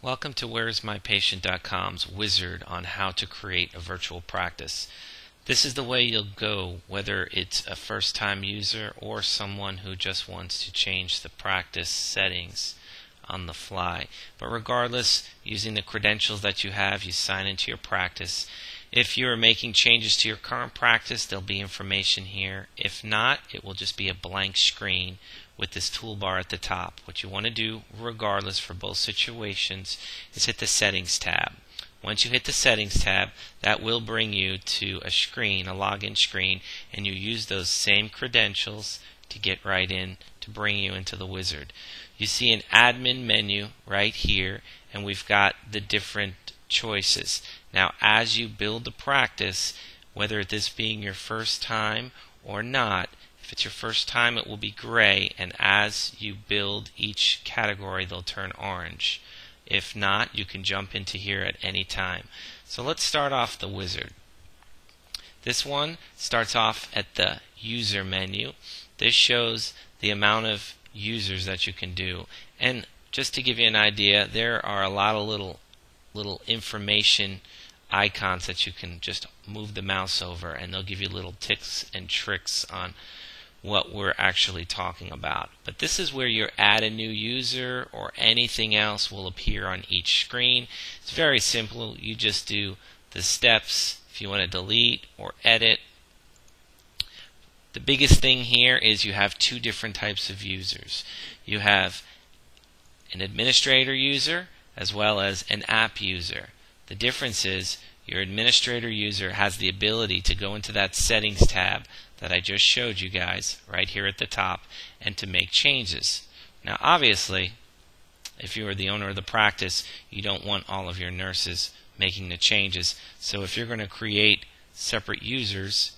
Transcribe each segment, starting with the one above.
Welcome to where'smypatient.com's Wizard on how to create a virtual practice. This is the way you'll go whether it's a first-time user or someone who just wants to change the practice settings on the fly. But regardless, using the credentials that you have, you sign into your practice. If you are making changes to your current practice, there'll be information here. If not, it will just be a blank screen with this toolbar at the top. What you want to do, regardless for both situations, is hit the Settings tab. Once you hit the Settings tab, that will bring you to a screen, a login screen, and you use those same credentials to get right in to bring you into the Wizard. You see an admin menu right here, and we've got the different choices. Now, as you build the practice, whether this being your first time or not, if it's your first time, it will be gray, and as you build each category, they'll turn orange. If not, you can jump into here at any time. So let's start off the Wizard. This one starts off at the User menu. This shows the amount of users that you can do. And just to give you an idea, there are a lot of little information icons that you can just move the mouse over, and they'll give you little tips and tricks on what we're actually talking about. But this is where your add a new user or anything else will appear on each screen. It's very simple. You just do the steps if you want to delete or edit. The biggest thing here is you have two different types of users. You have an administrator user as well as an app user. The difference is your administrator user has the ability to go into that Settings tab that I just showed you guys right here at the top and to make changes. Now obviously, if you are the owner of the practice, you don't want all of your nurses making the changes. So if you're going to create separate users,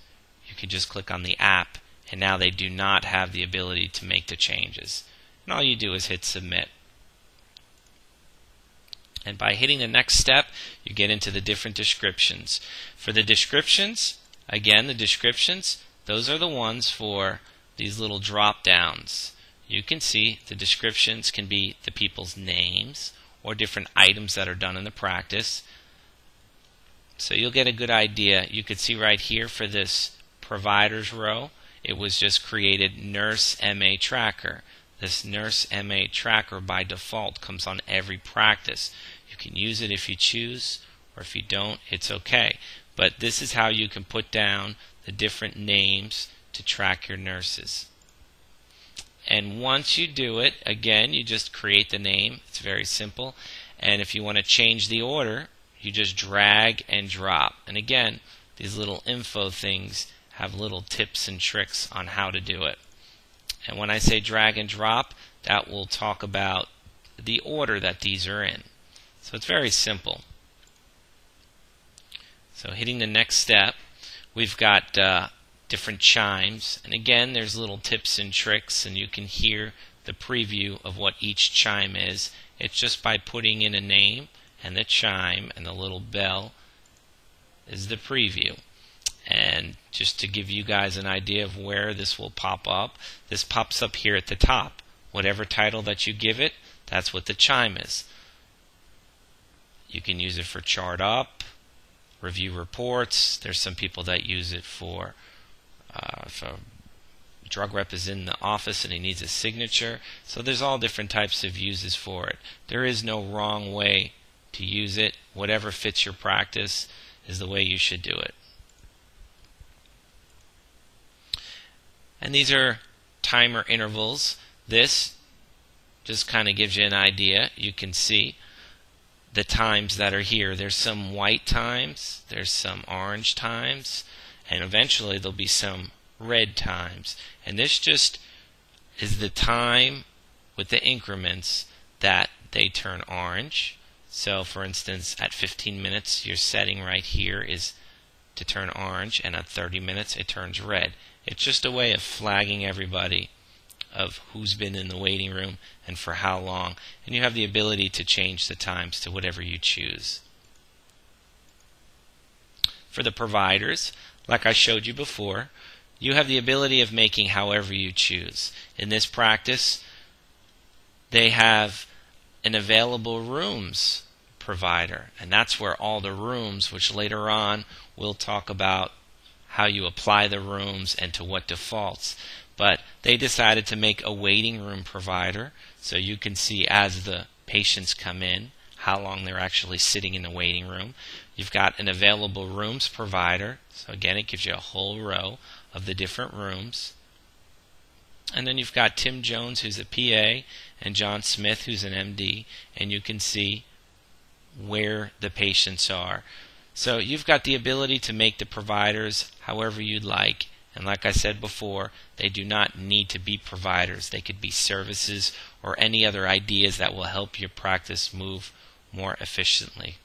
you can just click on the app, and now they do not have the ability to make the changes. And all you do is hit submit. And by hitting the next step, you get into the different descriptions. For the descriptions, again, the descriptions, those are the ones for these little drop downs. You can see the descriptions can be the people's names or different items that are done in the practice. So you'll get a good idea. You could see right here for this providers row, it was just created Nurse MA Tracker. This Nurse MA Tracker by default comes on every practice. You can use it if you choose, or if you don't, it's okay. But this is how you can put down the different names to track your nurses. And once you do it, again, you just create the name. It's very simple. And if you want to change the order, you just drag and drop. And again, these little info things have little tips and tricks on how to do it. And when I say drag and drop, that will talk about the order that these are in. So it's very simple. So hitting the next step, we've got different chimes. And again, there's little tips and tricks, and you can hear the preview of what each chime is. It's just by putting in a name, and the chime and the little bell is the preview. And just to give you guys an idea of where this will pop up, this pops up here at the top. Whatever title that you give it, that's what the chime is. You can use it for chart up, review reports. There's some people that use it for if a drug rep is in the office and he needs a signature. So there's all different types of uses for it. There is no wrong way to use it. Whatever fits your practice is the way you should do it. And these are timer intervals. This just kind of gives you an idea. You can see the times that are here. There's some white times, there's some orange times, and eventually there'll be some red times. And this just is the time with the increments that they turn orange. So for instance, at 15 minutes, your setting right here is to turn orange, and at 30 minutes it turns red. It's just a way of flagging everybody of who's been in the waiting room and for how long. And you have the ability to change the times to whatever you choose. For the providers, like I showed you before, you have the ability of making however you choose. In this practice, they have an available rooms provider, and that's where all the rooms, which later on we'll talk about how you apply the rooms and to what defaults. But they decided to make a waiting room provider, so you can see as the patients come in how long they're actually sitting in the waiting room. You've got an available rooms provider, so again it gives you a whole row of the different rooms. And then you've got Tim Jones, who's a PA, and John Smith, who's an MD, and you can see where the patients are. So you've got the ability to make the providers however you'd like. And like I said before, they do not need to be providers. They could be services or any other ideas that will help your practice move more efficiently.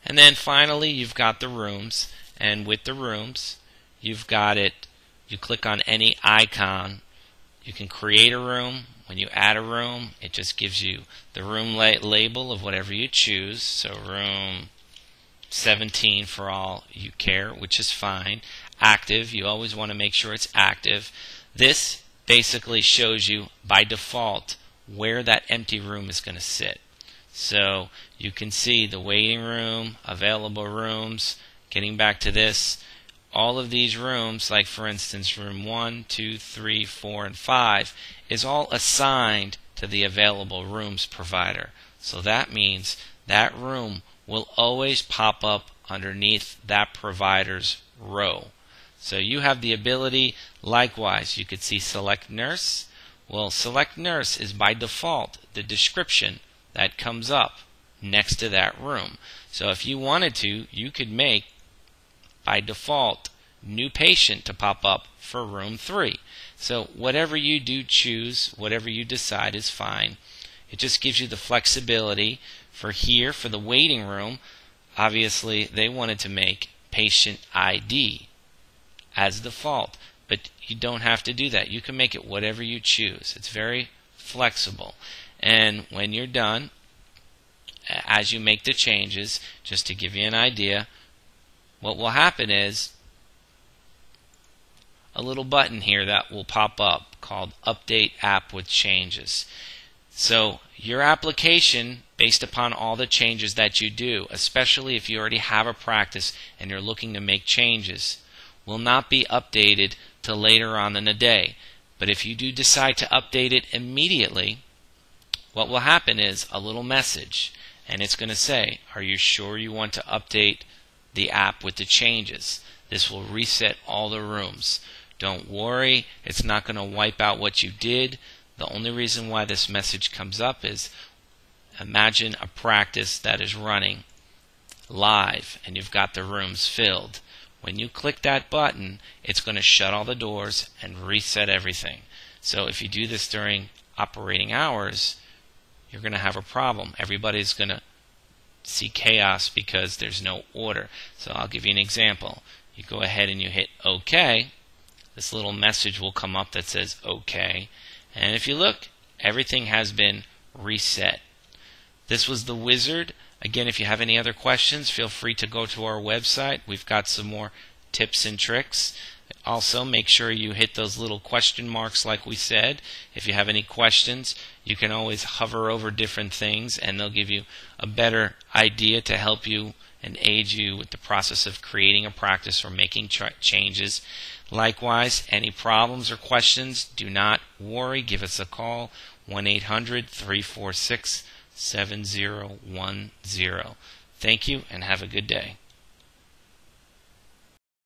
And then finally, you've got the rooms. And with the rooms, you've got it. You click on any icon. You can create a room. When you add a room, it just gives you the room label of whatever you choose. So room 17 for all you care, which is fine. Active, you always want to make sure it's active. This basically shows you by default where that empty room is going to sit. So you can see the waiting room, available rooms. Getting back to this, all of these rooms, like for instance room 1, 2, 3, 4, and 5, is all assigned to the available rooms provider. So that means that room will always pop up underneath that provider's row. So you have the ability, likewise, you could see select nurse. Well, select nurse is by default the description that comes up next to that room. So if you wanted to, you could make by default new patient to pop up for room 3. So whatever you do choose, whatever you decide is fine. It just gives you the flexibility for here, for the waiting room. Obviously they wanted to make patient ID as default, but you don't have to do that. You can make it whatever you choose. It's very flexible. And when you're done, as you make the changes, just to give you an idea, what will happen is a little button here that will pop up called Update App with Changes. So your application, based upon all the changes that you do, especially if you already have a practice and you're looking to make changes, will not be updated till later on in the day. But if you do decide to update it immediately, what will happen is a little message, and it's going to say, are you sure you want to update the app with the changes? This will reset all the rooms. Don't worry, it's not going to wipe out what you did. The only reason why this message comes up is, imagine a practice that is running live and you've got the rooms filled. When you click that button, it's going to shut all the doors and reset everything. So if you do this during operating hours, you're going to have a problem. Everybody's going to see chaos because there's no order. So I'll give you an example. You go ahead and you hit OK. This little message will come up that says OK. And if you look, everything has been reset. This was the Wizard. Again, if you have any other questions, feel free to go to our website. We've got some more tips and tricks. Also, make sure you hit those little question marks like we said. If you have any questions, you can always hover over different things and they'll give you a better idea to help you and aid you with the process of creating a practice or making changes. Likewise, any problems or questions, do not worry. Give us a call, 1-800-346-7010. Thank you and have a good day.